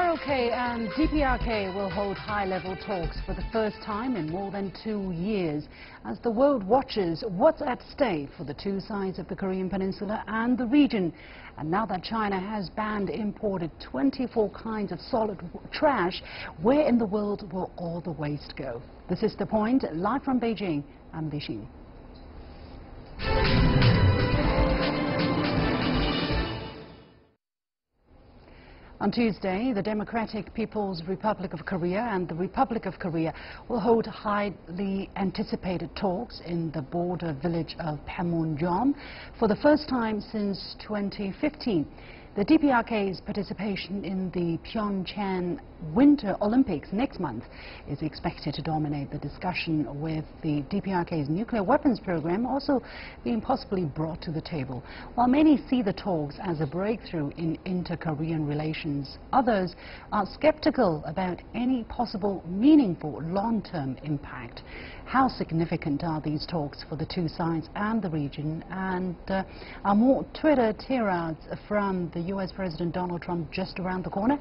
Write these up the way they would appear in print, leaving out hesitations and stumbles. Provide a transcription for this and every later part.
ROK and DPRK will hold high-level talks for the first time in more than 2 years as the world watches what's at stake for the two sides of the Korean Peninsula and the region. And now that China has banned imported 24 kinds of solid trash, where in the world will all the waste go? This is The Point. Live from Beijing, I'm Li Xin. On Tuesday, the Democratic People's Republic of Korea and the Republic of Korea will hold highly anticipated talks in the border village of Panmunjom for the first time since 2015. The DPRK's participation in the Pyeongchang Winter Olympics next month is expected to dominate the discussion, with the DPRK's nuclear weapons program also being possibly brought to the table. While many see the talks as a breakthrough in inter-Korean relations, others are skeptical about any possible meaningful long-term impact. How significant are these talks for the two sides and the region? And are more Twitter tirades from the U.S. President Donald Trump just around the corner?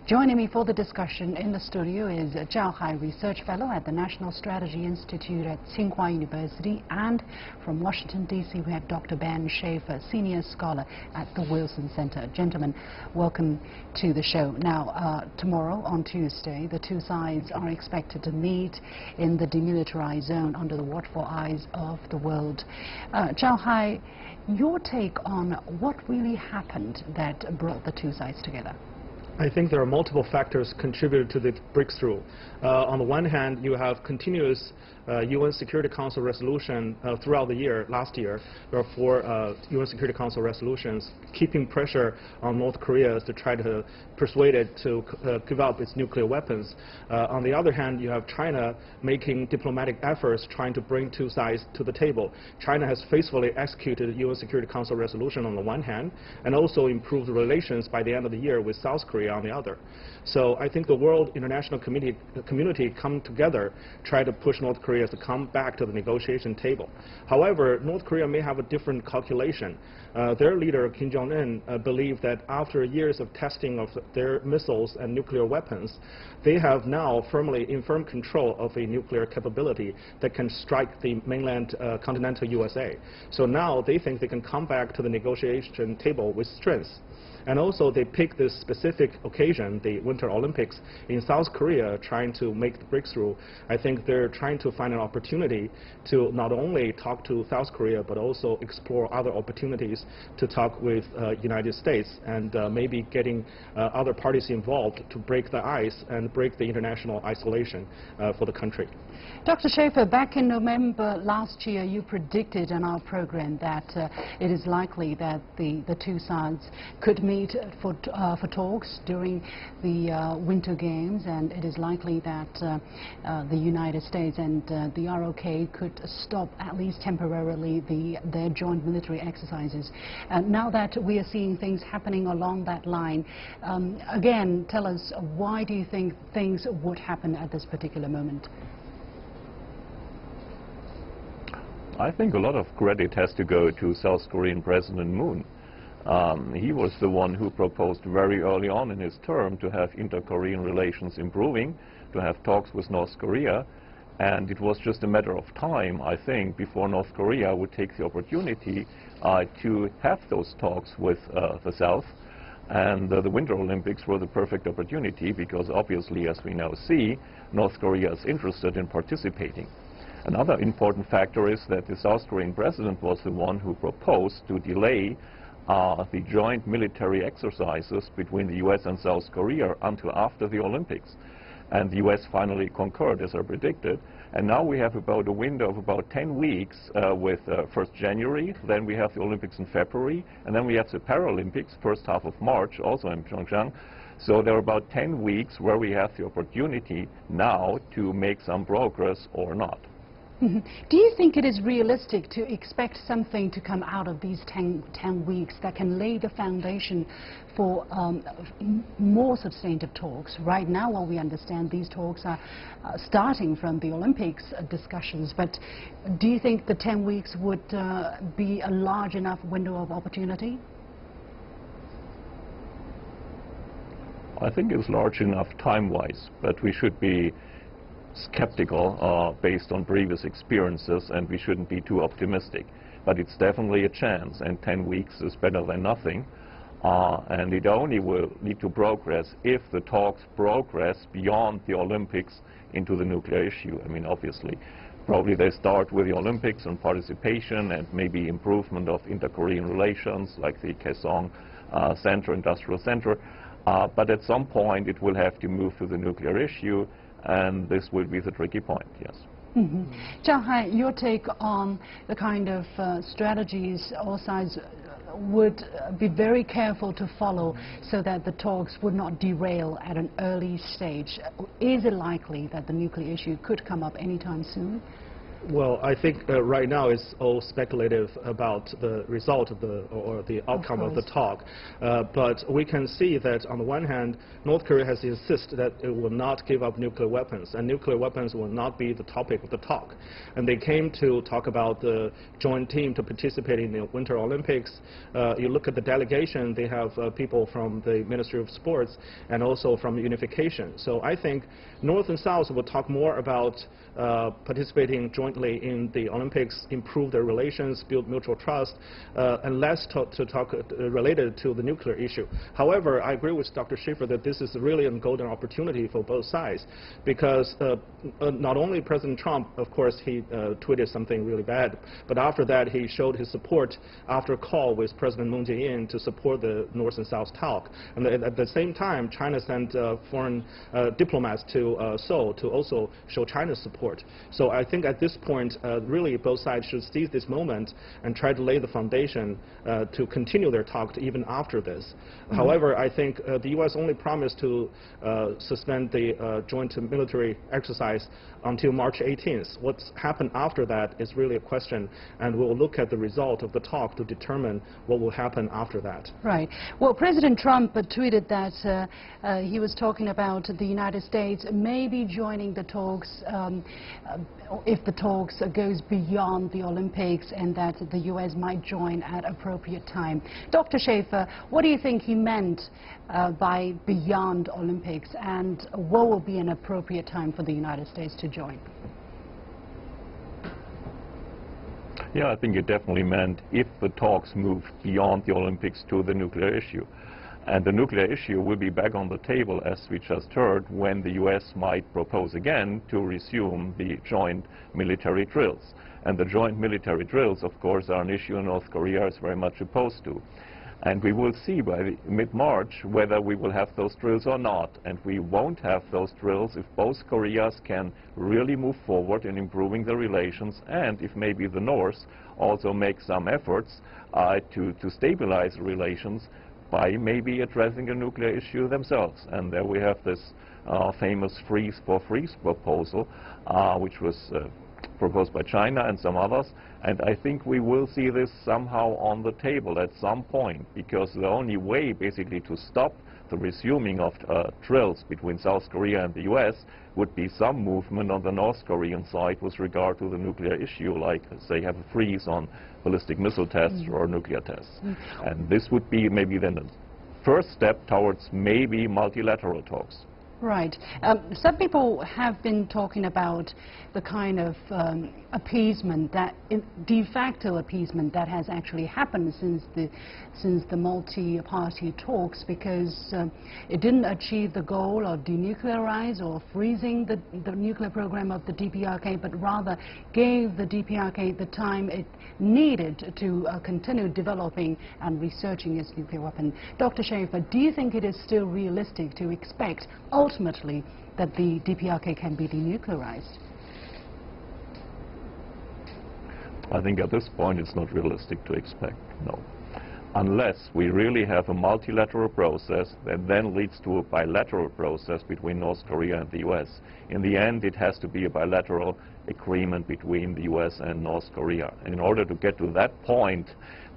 Joining me for the discussion in the studio is Zhao Hai, Research Fellow at the National Strategy Institute at Tsinghua University, and from Washington, D.C. we have Dr. Bernd Schaefer, Senior Scholar at the Wilson Center. Gentlemen, welcome to the show. Now, tomorrow, on Tuesday, the two sides are expected to meet in the demilitarized zone under the watchful eyes of the world. Zhao Hai, your take on what really happened that brought the two sides together? I think there are multiple factors contributed to the breakthrough. On the one hand, you have continuous UN Security Council resolution throughout the year. Last year, there are 4 UN Security Council resolutions keeping pressure on North Korea to try to persuade it to give up its nuclear weapons. On the other hand, you have China making diplomatic efforts trying to bring two sides to the table. China has faithfully executed UN Security Council resolution on the one hand, and also improved relations by the end of the year with South Korea on the other. So I think the world international community come together, try to push North Korea to come back to the negotiation table. However, North Korea may have a different calculation. Their leader, Kim Jong-un, believed that after years of testing of their missiles and nuclear weapons, they have now firmly in firm control of a nuclear capability that can strike the mainland continental USA. So now they think they can come back to the negotiation table with strength. And also they pick this specific occasion, the Winter Olympics in South Korea, trying to make the breakthrough. I think they're trying to find an opportunity to not only talk to South Korea, but also explore other opportunities to talk with United States, and maybe getting other parties involved to break the ice and break the international isolation for the country. Dr. Schaefer, back in November last year, you predicted in our program that it is likely that the two sides could meet for talks during the Winter Games, and it is likely that the United States and the ROK could stop, at least temporarily, their joint military exercises. Now that we are seeing things happening along that line, again, tell us, why do you think things would happen at this particular moment? I think a lot of credit has to go to South Korean President Moon. He was the one who proposed very early on in his term to have inter-Korean relations improving, to have talks with North Korea, and it was just a matter of time, I think, before North Korea would take the opportunity to have those talks with the South. And the Winter Olympics were the perfect opportunity because obviously, as we now see, North Korea is interested in participating. Another important factor is that the South Korean president was the one who proposed to delay the joint military exercises between the US and South Korea until after the Olympics. And the US finally concurred, as I predicted. And now we have about a window of about 10 weeks with 1st January, then we have the Olympics in February, and then we have the Paralympics, first half of March, also in Pyeongchang. So there are about 10 weeks where we have the opportunity now to make some progress or not. Do you think it is realistic to expect something to come out of these 10 weeks that can lay the foundation for more substantive talks? Right now, what we understand, these talks are starting from the Olympics discussions, but do you think the 10 weeks would be a large enough window of opportunity? I think it's large enough time-wise, but we should be skeptical based on previous experiences, and we shouldn't be too optimistic. But it's definitely a chance, and 10 weeks is better than nothing. And it only will lead to progress if the talks progress beyond the Olympics into the nuclear issue. I mean, obviously, probably they start with the Olympics and participation and maybe improvement of inter-Korean relations, like the Kaesong Industrial Center. But at some point, it will have to move to the nuclear issue, and this will be the tricky point, yes. Zhao Hai, your take on the kind of strategies all sides would be very careful to follow so that the talks would not derail at an early stage. Is it likely that the nuclear issue could come up anytime soon? Well, I think right now it's all speculative about the result of the outcome of the talk. But we can see that on the one hand, North Korea has insisted that it will not give up nuclear weapons, and nuclear weapons will not be the topic of the talk. And they came to talk about the joint team to participate in the Winter Olympics. You look at the delegation, they have people from the Ministry of Sports and also from unification. So I think North and South will talk more about participating jointly in the Olympics, improve their relations, build mutual trust, and less talk related to the nuclear issue. However, I agree with Dr. Schaefer that this is really a golden opportunity for both sides, because not only President Trump, of course, he tweeted something really bad, but after that he showed his support after a call with President Moon Jae-in to support the North and South talk. And at the same time, China sent foreign diplomats to Seoul to also show China's support. So I think at this point, really both sides should seize this moment and try to lay the foundation to continue their talk even after this. However, I think the U.S. only promised to suspend the joint military exercise until March 18th. What's happened after that is really a question, and we'll look at the result of the talk to determine what will happen after that. Right. Well, President Trump tweeted that he was talking about the United States maybe joining the talks if the talks goes beyond the Olympics, and that the U.S. might join at appropriate time. Dr. Schaefer, what do you think he meant by beyond Olympics, and what will be an appropriate time for the United States to join? Yeah, I think it definitely meant if the talks move beyond the Olympics to the nuclear issue. And the nuclear issue will be back on the table, as we just heard, when the U.S. might propose again to resume the joint military drills. And the joint military drills, of course, are an issue North Korea is very much opposed to. And we will see by mid-March whether we will have those drills or not. And we won't have those drills if both Koreas can really move forward in improving the relations, and if maybe the North also makes some efforts to stabilize relations by maybe addressing a nuclear issue themselves. And there we have this famous freeze for freeze proposal, which was proposed by China and some others. And I think we will see this somehow on the table at some point, because the only way basically to stop the resuming of drills between South Korea and the U.S. would be some movement on the North Korean side with regard to the nuclear issue, like say have a freeze on ballistic missile tests or nuclear tests. And this would be maybe then the first step towards maybe multilateral talks. Right. Some people have been talking about the kind of appeasement, that de facto appeasement that has actually happened since the multi-party talks, because it didn't achieve the goal of denuclearize or freezing the nuclear program of the DPRK, but rather gave the DPRK the time it needed to continue developing and researching its nuclear weapon. Dr. Schaefer, do you think it is still realistic to expect ultimately that the DPRK can be denuclearized? I think at this point it's not realistic to expect, no. Unless we really have a multilateral process that then leads to a bilateral process between North Korea and the U.S. In the end, it has to be a bilateral agreement between the U.S. and North Korea. And in order to get to that point,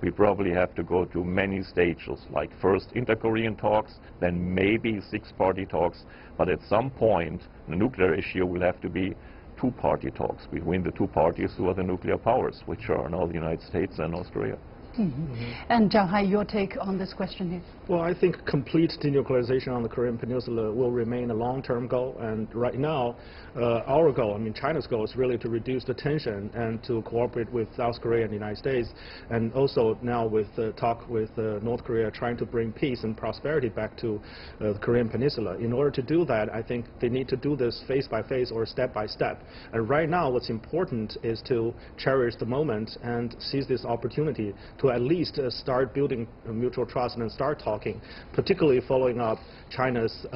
we probably have to go to many stages, like first inter-Korean talks, then maybe six-party talks, but at some point the nuclear issue will have to be two-party talks between the two parties who are the nuclear powers, which are now the United States and North Korea. And Zhao Hai, your take on this question here? Well, I think complete denuclearization on the Korean Peninsula will remain a long-term goal. And right now, our goal, I mean China's goal, is really to reduce the tension and to cooperate with South Korea and the United States. And also now with talk with North Korea, trying to bring peace and prosperity back to the Korean Peninsula. In order to do that, I think they need to do this phase by phase or step by step. And right now, what's important is to cherish the moment and seize this opportunity to at least start building mutual trust and start talking, particularly following up China's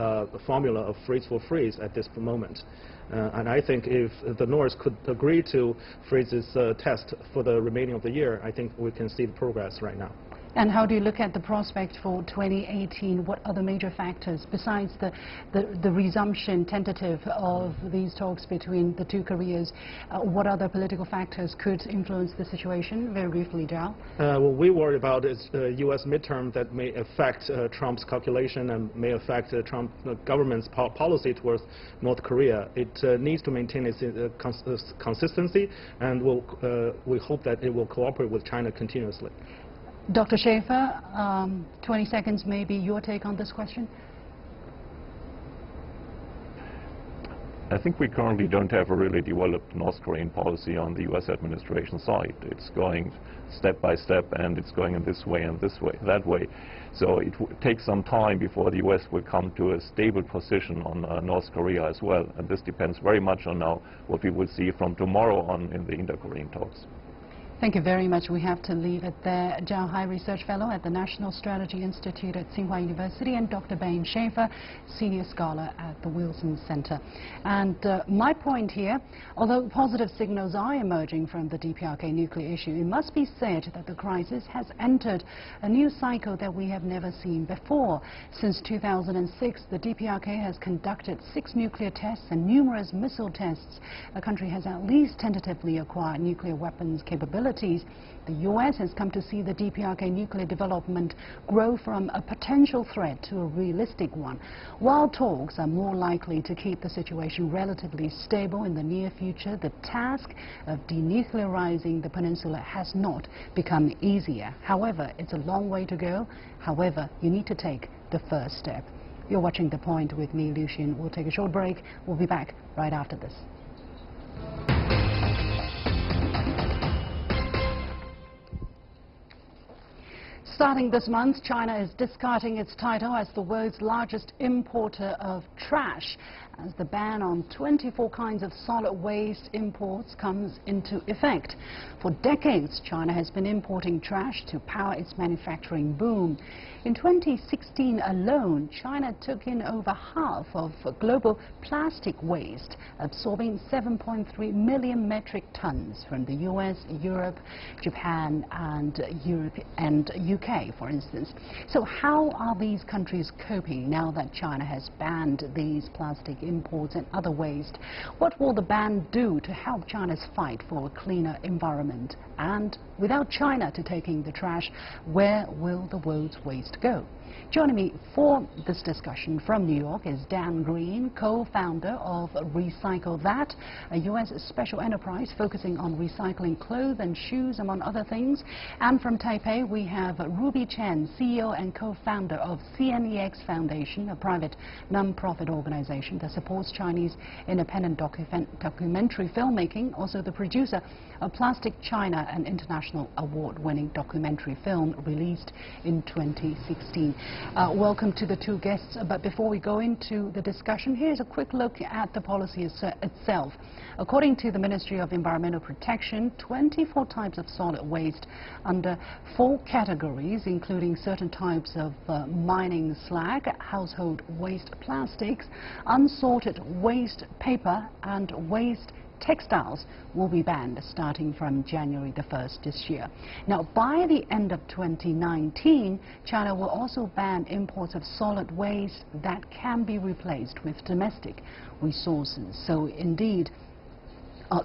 formula of freeze for freeze at this moment. And I think if the North could agree to freeze this test for the remaining of the year, I think we can see the progress right now. And how do you look at the prospect for 2018? What are the major factors besides the resumption tentative of these talks between the two Koreas? What other political factors could influence the situation? Very briefly, Zhao. What we worry about is U.S. midterm that may affect Trump's calculation and may affect Trump government's policy towards North Korea. It needs to maintain its consistency, and we hope that it will cooperate with China continuously. Dr. Schaefer, 20 seconds maybe your take on this question. I think we currently don't have a really developed North Korean policy on the U.S. administration side. It's going step by step, and it's going in this way and this way, that way. So it takes some time before the U.S. will come to a stable position on North Korea as well. And this depends very much on now what we will see from tomorrow on in the inter-Korean talks. Thank you very much. We have to leave it there. Zhao Hai, Research Fellow at the National Strategy Institute at Tsinghua University, and Dr. Bernd Schaefer, Senior Scholar at the Wilson Center. And my point here, although positive signals are emerging from the DPRK nuclear issue, it must be said that the crisis has entered a new cycle that we have never seen before. Since 2006, the DPRK has conducted 6 nuclear tests and numerous missile tests. The country has at least tentatively acquired nuclear weapons capabilities. The U.S. has come to see the DPRK nuclear development grow from a potential threat to a realistic one. While talks are more likely to keep the situation relatively stable in the near future, the task of denuclearizing the peninsula has not become easier. However, it's a long way to go. However, you need to take the first step. You're watching The Point with me, Liu Xin. We'll take a short break. We'll be back right after this. Starting this month, China is discarding its title as the world's largest importer of trash, as the ban on 24 kinds of solid waste imports comes into effect. For decades, China has been importing trash to power its manufacturing boom. In 2016 alone, China took in over half of global plastic waste, absorbing 7.3 million metric tons from the US, Europe, Japan, and UK, for instance. So how are these countries coping now that China has banned these plastic imports and other waste? What will the ban do to help China's fight for a cleaner environment? And without China to taking the trash, where will the world's waste go? Joining me for this discussion from New York is Dan Green, co-founder of Recycle That, a U.S. special enterprise focusing on recycling clothes and shoes, among other things. And from Taipei, we have Ruby Chen, CEO and co-founder of CNEX Foundation, a private non-profit organization that supports Chinese independent documentary filmmaking, also the producer of Plastic China, an international award-winning documentary film released in 2016. Welcome to the two guests, but before we go into the discussion, here's a quick look at the policy itself. According to the Ministry of Environmental Protection, 24 types of solid waste under 4 categories, including certain types of mining slag, household waste plastics, unsorted waste paper, and waste textiles will be banned starting from January the 1st this year. Now, by the end of 2019, China will also ban imports of solid waste that can be replaced with domestic resources. So indeed,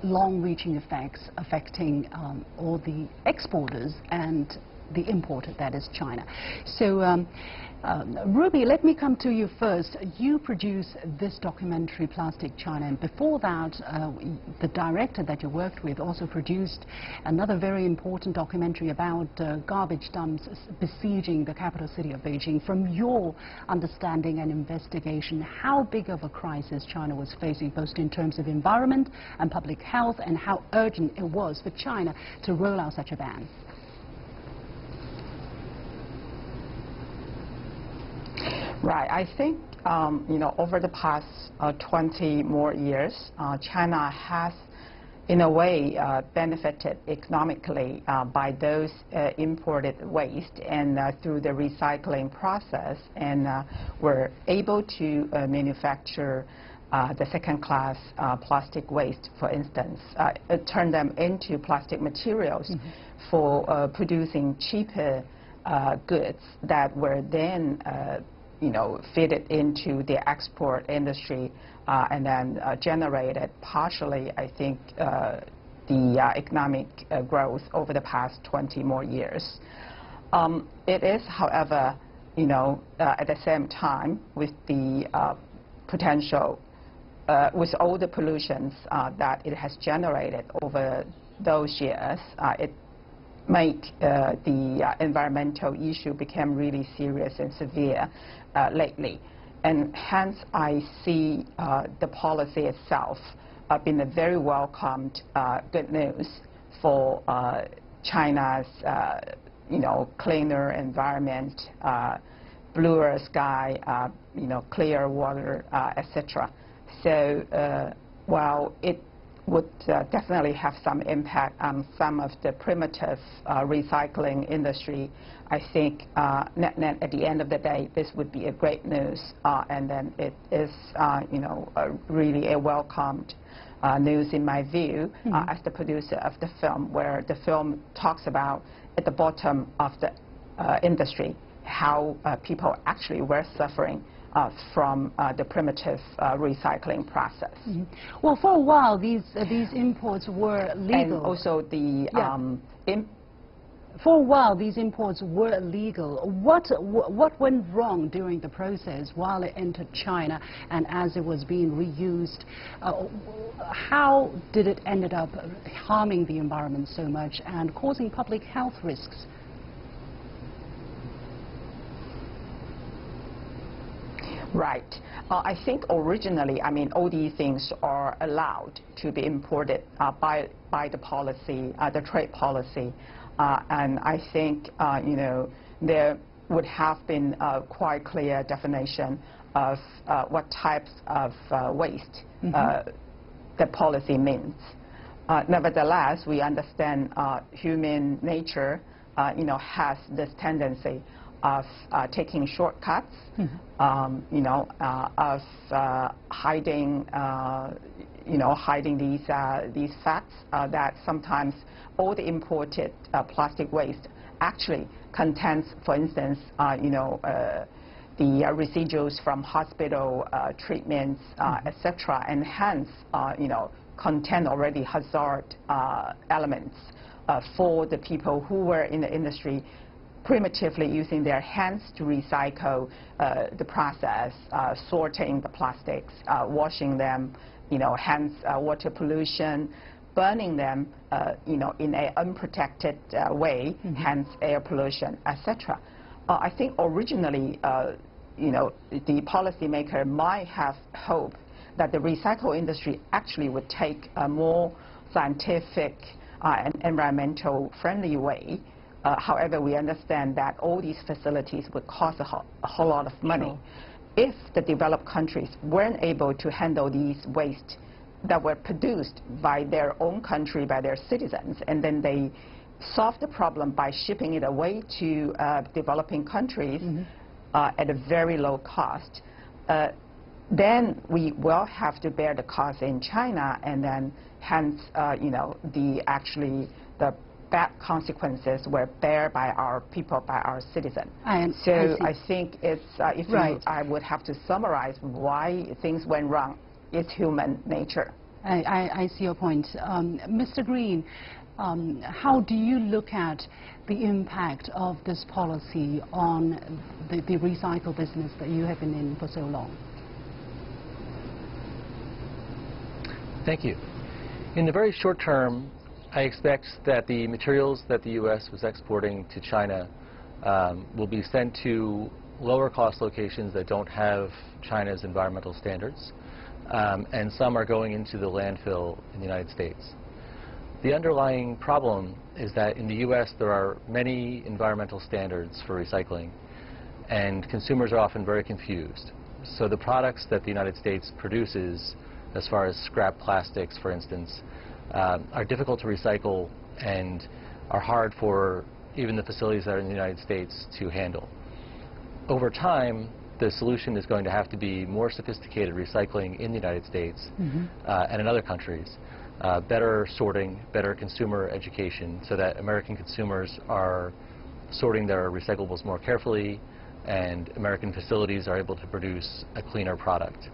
long-reaching effects affecting all the exporters and the importer, that is China. So Ruby, let me come to you first. You produced this documentary, Plastic China, and before that, the director that you worked with also produced another very important documentary about garbage dumps besieging the capital city of Beijing. From your understanding and investigation, how big of a crisis China was facing, both in terms of environment and public health, and how urgent it was for China to roll out such a ban? Right. I think, over the past 20 more years, China has, in a way, benefited economically by those imported waste, and through the recycling process, and were able to manufacture the second-class plastic waste, for instance, turn them into plastic materials for producing cheaper goods that were then fitted into the export industry, and then generated partially, I think, the economic growth over the past 20 more years. It is, however, at the same time, with the potential, with all the pollutions that it has generated over those years, it make the environmental issue become really serious and severe lately. And hence, I see the policy itself being a very welcomed good news for China's, cleaner environment, bluer sky, clear water, etc. So while it would definitely have some impact on some of the primitive recycling industry, I think net at the end of the day, this would be a great news, and then it is, really a welcomed news in my view, as the producer of the film, where the film talks about at the bottom of the industry how people actually were suffering from the primitive recycling process. Well, for a while, these imports were legal. And also the for a while, these imports were illegal. What went wrong during the process while it entered China and as it was being reused? How did it ended up harming the environment so much and causing public health risks? Right. I think originally, all these things are allowed to be imported by the policy, the trade policy. And I think, there would have been a quite clear definition of what types of waste the policy means. Nevertheless, we understand human nature, has this tendency of taking shortcuts, of hiding, hiding these facts that sometimes all the imported plastic waste actually contains, for instance, the residuals from hospital treatments, etc., and hence, contain already hazard elements for the people who were in the industry primitively using their hands to recycle the process, sorting the plastics, washing them, hence water pollution, burning them, in an unprotected way, hence air pollution, etc. I think originally, the policymaker might have hoped that the recycle industry actually would take a more scientific and environmental friendly way. However, we understand that all these facilities would cost a whole lot of money. Sure. If the developed countries weren't able to handle these waste that were produced by their own country, by their citizens, and then they solve the problem by shipping it away to developing countries at a very low cost, then we will have to bear the cost in China, and then hence, the bad consequences were borne by our people, by our citizens. So I think it's, I would have to summarize why things went wrong. It's human nature. I see your point. Mr. Green, How do you look at the impact of this policy on the recycle business that you have been in for so long? Thank you. In the very short term, I expect that the materials that the U.S. was exporting to China will be sent to lower cost locations that don't have China's environmental standards, and some are going into the landfill in the United States. The underlying problem is that in the U.S. there are many environmental standards for recycling, and consumers are often very confused. So the products that the United States produces, as far as scrap plastics, for instance, are difficult to recycle and are hard for even the facilities that are in the United States to handle. Over time, the solution is going to have to be more sophisticated recycling in the United States and in other countries. Better sorting, better consumer education, so that American consumers are sorting their recyclables more carefully and American facilities are able to produce a cleaner product.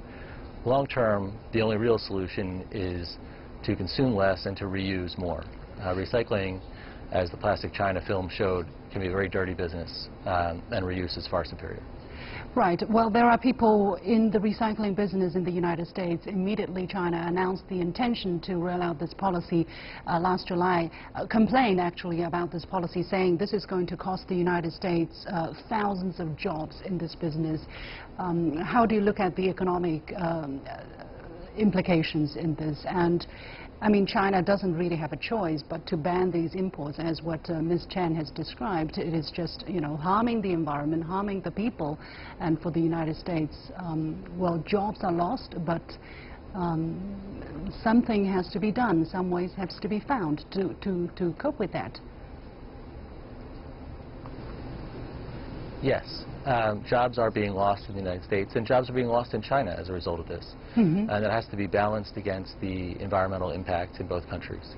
Long term, the only real solution is to consume less and to reuse more. Recycling, as the Plastic China film showed, can be a very dirty business, and reuse is far superior. Right. Well, there are people in the recycling business in the United States. Immediately, China announced the intention to roll out this policy last July, complained actually about this policy, saying this is going to cost the United States thousands of jobs in this business. How do you look at the economic implications in this? And I mean, China doesn't really have a choice but to ban these imports, as what Ms. Chen has described. It is just, you know, harming the environment, harming the people. And for the United States, well, jobs are lost, but something has to be done. Some ways have to be found to cope with that. Yes. Jobs are being lost in the United States, and jobs are being lost in China as a result of this. And that has to be balanced against the environmental impact in both countries.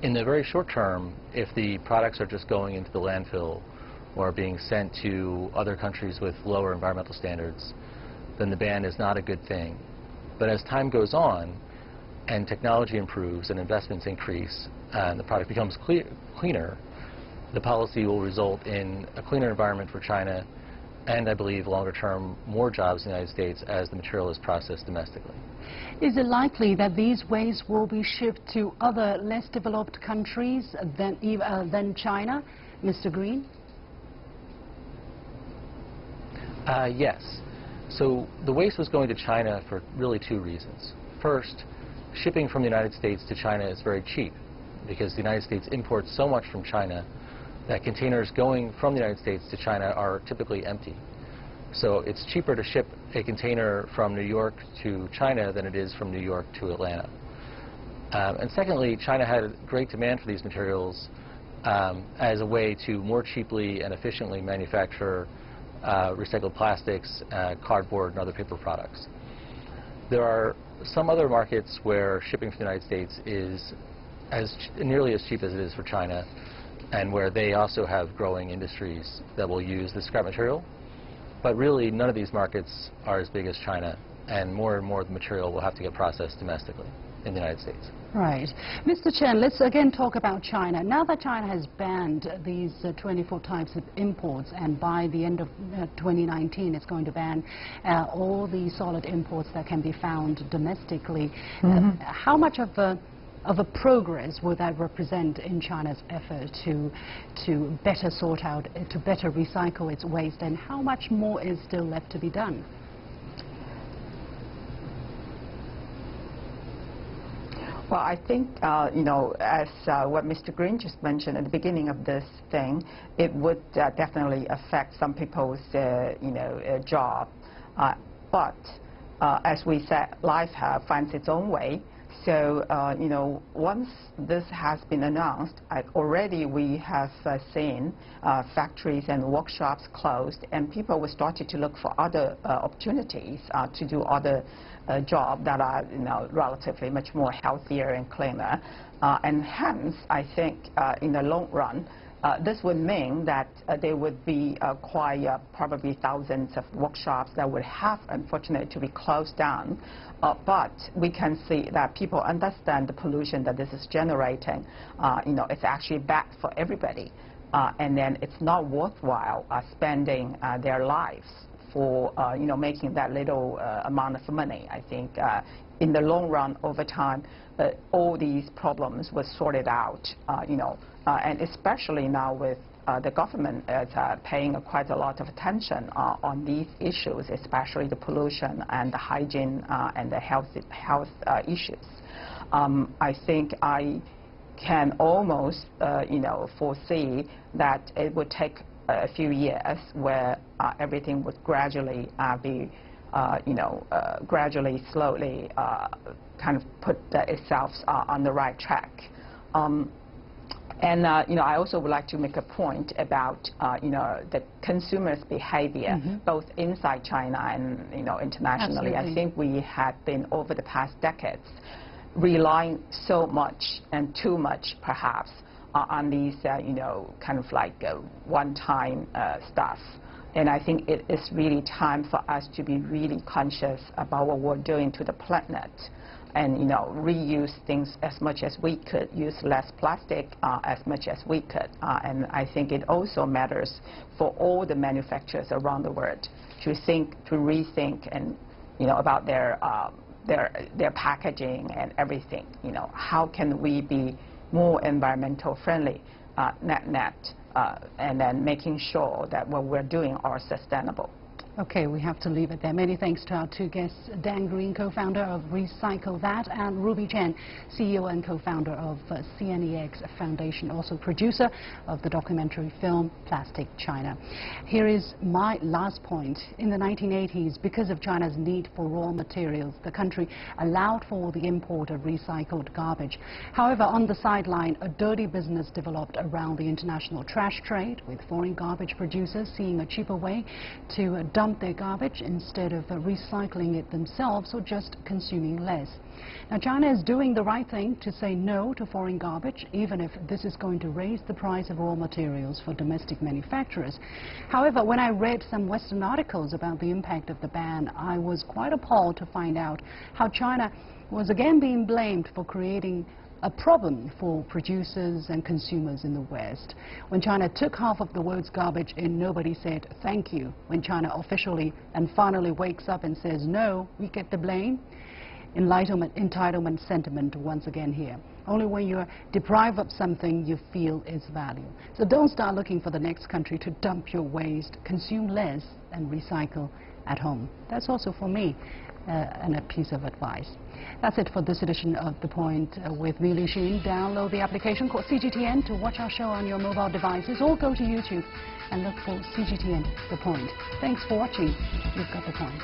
In the very short term, if the products are just going into the landfill or being sent to other countries with lower environmental standards, then the ban is not a good thing. But as time goes on and technology improves and investments increase and the product becomes cleaner, the policy will result in a cleaner environment for China and, I believe, longer term, more jobs in the United States as the material is processed domestically. Is it likely that these waste will be shipped to other less developed countries than China, Mr. Green? Yes. So the waste was going to China for really two reasons. First, shipping from the United States to China is very cheap because the United States imports so much from China that containers going from the United States to China are typically empty. So it's cheaper to ship a container from New York to China than it is from New York to Atlanta. And secondly, China had great demand for these materials as a way to more cheaply and efficiently manufacture recycled plastics, cardboard, and other paper products. There are some other markets where shipping from the United States is nearly as cheap as it is for China, and where they also have growing industries that will use the scrap material. But really, none of these markets are as big as China, and more of the material will have to get processed domestically in the United States. Right. Mr. Chen, let's again talk about China. Now that China has banned these 24 types of imports, and by the end of 2019 it's going to ban all the solid imports that can be found domestically, how much of a progress would that represent in China's effort to better sort out, to better recycle its waste, and how much more is still left to be done? Well, I think, you know, as what Mr. Green just mentioned at the beginning of this thing, it would definitely affect some people's, you know, job. But as we said, life finds its own way. So, you know, once this has been announced, already we have seen factories and workshops closed, and people were starting to look for other opportunities to do other jobs that are, you know, relatively much more healthier and cleaner. And hence, I think in the long run, this would mean that there would be quite probably thousands of workshops that would have, unfortunately, to be closed down. But we can see that people understand the pollution that this is generating. It's actually bad for everybody. And then it's not worthwhile spending their lives for making that little amount of money. I think in the long run, over time, all these problems were sorted out. And especially now with the government paying quite a lot of attention on these issues, especially the pollution and the hygiene and the health issues. I think I can almost foresee that it would take a few years where everything would gradually be gradually, slowly kind of put itself on the right track. I also would like to make a point about the consumers' behavior, both inside China and internationally. Absolutely. I think we have been over the past decades relying so much and too much, perhaps, on these kind of like one-time stuff. And I think it is really time for us to be really conscious about what we're doing to the planet, and reuse things as much as we could, use less plastic as much as we could. And I think it also matters for all the manufacturers around the world to rethink and about their packaging and everything. How can we be more environmental friendly, net, and then making sure that what we're doing are sustainable. Okay, we have to leave it there. Many thanks to our two guests, Dan Green, co-founder of Recycle That, and Ruby Chen, CEO and co-founder of CNEX Foundation, also producer of the documentary film Plastic China. Here is my last point. In the 1980s, because of China's need for raw materials, the country allowed for the import of recycled garbage. However, on the sideline, a dirty business developed around the international trash trade, with foreign garbage producers seeing a cheaper way to dump their garbage instead of recycling it themselves or just consuming less. Now, China is doing the right thing to say no to foreign garbage, even if this is going to raise the price of raw materials for domestic manufacturers. However, when I read some Western articles about the impact of the ban, I was quite appalled to find out how China was again being blamed for creating a problem for producers and consumers in the West. When China took half of the world's garbage in, nobody said thank you. When China officially and finally wakes up and says no, we get the blame. Entitlement sentiment once again here. Only when you're deprived of something you feel its value. So don't start looking for the next country to dump your waste. Consume less and recycle at home. That's also for me and a piece of advice. That's it for this edition of The Point with me, Li Xin. Download the application called CGTN to watch our show on your mobile devices, or go to YouTube and look for CGTN The Point. Thanks for watching. You've got The Point.